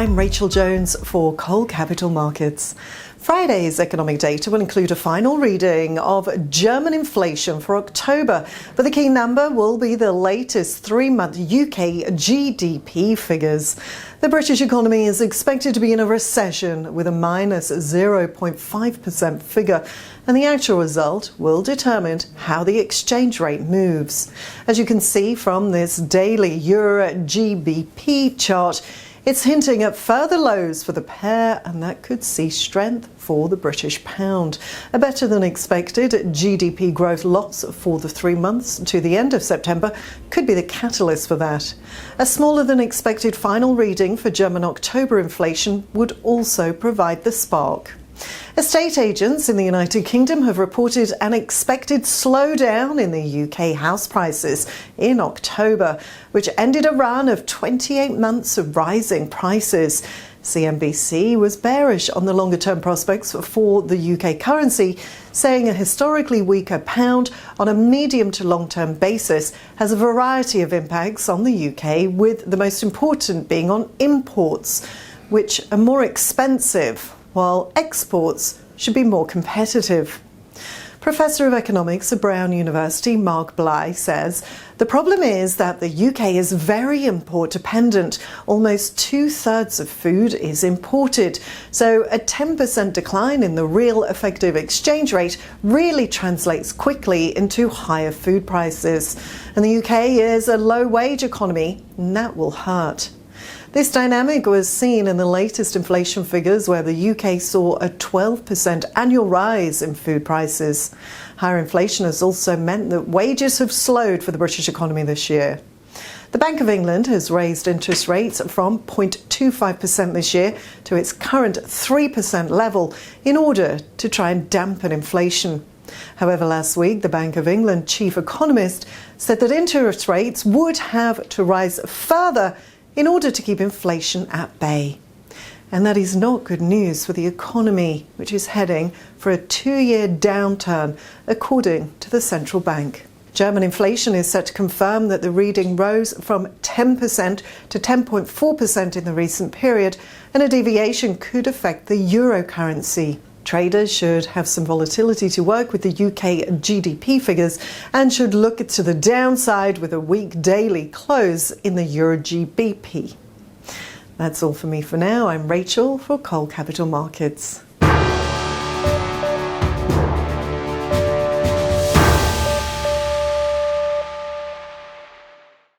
I'm Rachel Jones for Coal Capital Markets. Friday's economic data will include a final reading of German inflation for October, but the key number will be the latest three-month UK GDP figures. The British economy is expected to be in a recession with a minus 0.5% figure, and the actual result will determine how the exchange rate moves. As you can see from this daily Eurgbp chart, it's hinting at further lows for the pair, and that could see strength for the British pound. A better than expected GDP growth loss for the 3 months to the end of September could be the catalyst for that. A smaller than expected final reading for German October inflation would also provide the spark. Estate agents in the United Kingdom have reported an expected slowdown in the UK house prices in October, which ended a run of 28 months of rising prices. CNBC was bearish on the longer-term prospects for the UK currency, saying a historically weaker pound on a medium to long-term basis has a variety of impacts on the UK, with the most important being on imports, which are more expensive, while exports should be more competitive. Professor of Economics at Brown University, Mark Bly, says the problem is that the UK is very import dependent. Almost 2/3 of food is imported. So a 10% decline in the real effective exchange rate really translates quickly into higher food prices. And the UK is a low-wage economy, and that will hurt. This dynamic was seen in the latest inflation figures, where the UK saw a 12% annual rise in food prices. Higher inflation has also meant that wages have slowed for the British economy this year. The Bank of England has raised interest rates from 0.25% this year to its current 3% level in order to try and dampen inflation. However, last week, the Bank of England chief economist said that interest rates would have to rise further in order to keep inflation at bay. And that is not good news for the economy, which is heading for a 2-year downturn, according to the central bank. German inflation is set to confirm that the reading rose from 10% to 10.4% in the recent period, and a deviation could affect the euro currency. Traders should have some volatility to work with the UK GDP figures and should look to the downside with a weak daily close in the Eurgbp. That's all for me for now. I'm Rachel for Coal Capital Markets.